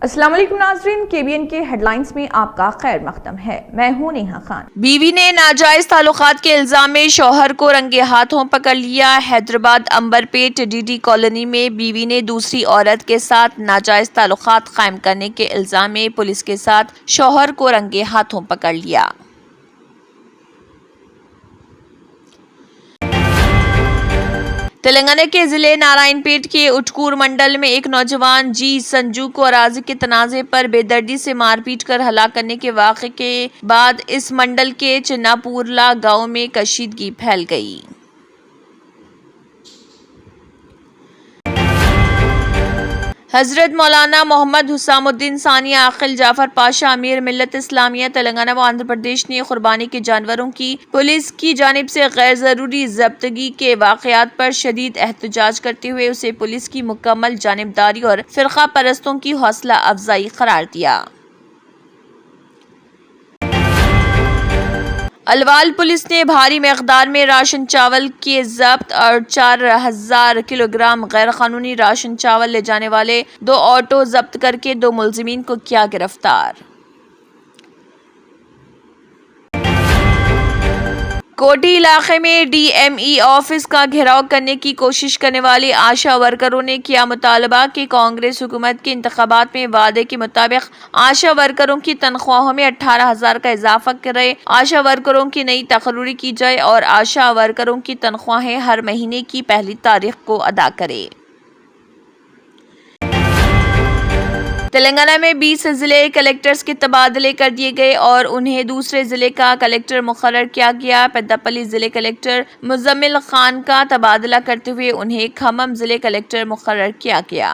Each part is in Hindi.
अस्सलाम वालेकुम नाज़रीन, केबीएन के हेडलाइंस में आपका खैर मकदम है। मैं हूं नेहा खान। बीवी ने नाजायज ताल्लुकात के इल्जाम में शौहर को रंगे हाथों पकड़ लिया। हैदराबाद अंबरपेट डीडी कॉलोनी में बीवी ने दूसरी औरत के साथ नाजायज ताल्लुकात कायम करने के इल्जाम में पुलिस के साथ शौहर को रंगे हाथों पकड़ लिया। तेलंगाना के जिले नारायणपेट के उटकूर मंडल में एक नौजवान जी संजू को अराजी के तनाजे पर बेदर्दी से मारपीट कर हलाक करने के वाक़े के बाद इस मंडल के चिन्नापुरला गांव में कशीदगी फैल गई। हजरत मौलाना मोहम्मद हुसामुद्दीन सानी आकिल जाफर पाशा अमीर मिल्लत इस्लामिया तेलंगाना व आंध्र प्रदेश ने कुर्बानी के जानवरों की पुलिस की जानिब से गैर जरूरी जब्तगी के वाक़यात पर शदीद एहतजाज करते हुए उसे पुलिस की मुकम्मल जानिबदारी और फिरका परस्तों की हौसला अफजाई करार दिया। अलवाल पुलिस ने भारी मकदार में राशन चावल के जब्त और 4000 किलोग्राम गैर कानूनी राशन चावल ले जाने वाले 2 ऑटो जब्त करके 2 मुलजिमीन को किया गिरफ्तार। कोटी इलाके में डीएमई ऑफिस का घेराव करने की कोशिश करने वाली आशा वर्करों ने किया मुतालबा कि कांग्रेस हुकूमत के इंतखाबात में वादे के मुताबिक आशा वर्करों की तनख्वाहों में 18,000 का इजाफा करे, आशा वर्करों की नई तकर्री की जाए और आशा वर्करों की तनख्वाहें हर महीने की पहली तारीख को अदा करे। तेलंगाना में 20 जिले कलेक्टर्स के तबादले कर दिए गए और उन्हें दूसरे जिले का कलेक्टर मुकर्रर किया गया। पेद्दापल्ली जिले कलेक्टर मुजम्मिल खान का तबादला करते हुए उन्हें खम्मम जिले कलेक्टर मुकर्रर किया गया।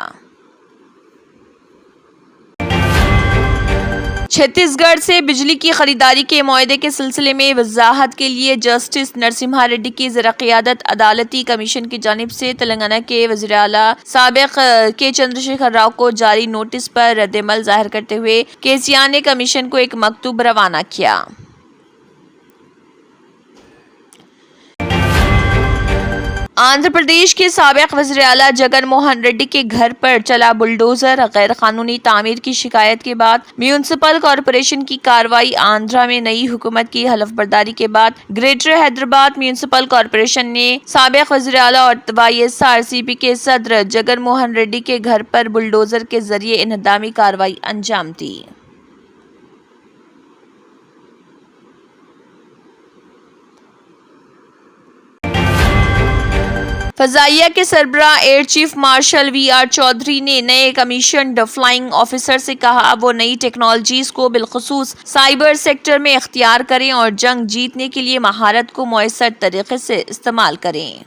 छत्तीसगढ़ से बिजली की खरीदारी के मुआहदे के सिलसिले में वजाहत के लिए जस्टिस नरसिम्हा रेड्डी की ज़र-क़ियादत अदालती कमीशन की जानिब से तेलंगाना के वज़ीर आला साबिक़ के चंद्रशेखर राव को जारी नोटिस पर रद्द-ए-अमल ज़ाहिर करते हुए केसीआर ने कमीशन को एक मकतूब रवाना किया। आंध्र प्रदेश के साबिक़ वज़ीर आला जगन मोहन रेड्डी के घर पर चला बुलडोजर गैर कानूनी तामीर की शिकायत के बाद म्यूनिसिपल कॉरपोरेशन की कार्रवाई। आंध्रा में नई हुकूमत की हलफबर्दारी के बाद ग्रेटर हैदराबाद म्यूनिसिपल कॉरपोरेशन ने साबिक़ वज़ीर आला और वाईएसआरसीपी के सदर जगन मोहन रेड्डी के घर पर बुलडोजर के जरिए इन्हदामी कार्रवाई अंजाम दी। फजाइया के सरबराह air chief marshal VR Chaudhary ने नए कमीशन्ड फ्लाइंग ऑफिसर से कहा वो नई टेक्नोलॉजीज को बिलखुसूस साइबर सेक्टर में इख्तियार करें और जंग जीतने के लिए महारत को मुयस्सर तरीके से इस्तेमाल करें।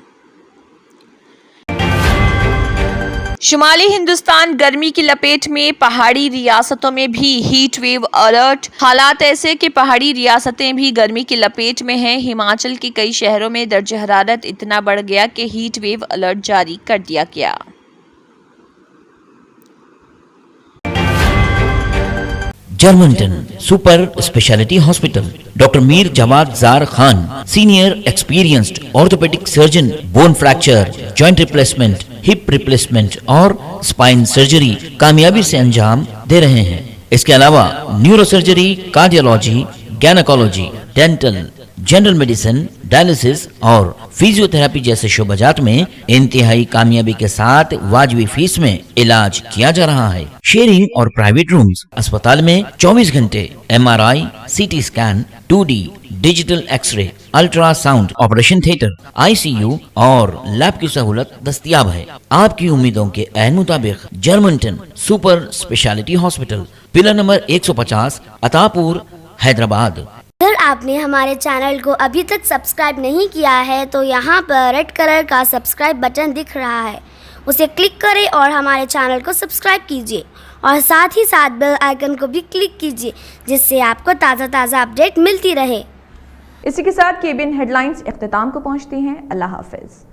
शुमाली हिंदुस्तान गर्मी की लपेट में, पहाड़ी रियासतों में भी हीट वेव अलर्ट। हालात ऐसे कि पहाड़ी रियासतें भी गर्मी की लपेट में हैं। हिमाचल के कई शहरों में दर्जे हरारत इतना बढ़ गया कि हीट वेव अलर्ट जारी कर दिया गया। जर्मनटन super speciality hospital, doctor Mir Jawad Zar Khan, senior experienced orthopaedic surgeon, bone fracture, joint replacement, hip replacement और स्पाइन सर्जरी कामयाबी से अंजाम दे रहे हैं। इसके अलावा neurosurgery, cardiology, gynaecology, dental, general medicine, dialysis और फिजियोथेरेपी जैसे शोबाजात में इंतहाई कामयाबी के साथ वाजबी फीस में इलाज किया जा रहा है। शेयरिंग और प्राइवेट रूम्स, अस्पताल में 24 घंटे MRI, CT scan, 2D digital x-ray, ultrasound, operation theatre, ICU और लैब की सहूलत दस्तयाब है। आपकी उम्मीदों के ऐन मुताबिक जर्मनटन super speciality hospital, pillar number 150, Attapur, Hyderabad. अगर आपने हमारे चैनल को अभी तक सब्सक्राइब नहीं किया है तो यहाँ पर रेड कलर का सब्सक्राइब बटन दिख रहा है, उसे क्लिक करें और हमारे चैनल को सब्सक्राइब कीजिए और साथ ही साथ बेल आइकन को भी क्लिक कीजिए जिससे आपको ताज़ा अपडेट मिलती रहे। इसी के साथ केबीएन हेडलाइंस इख्तिताम को पहुँचती हैं। अल्लाह हाफिज़।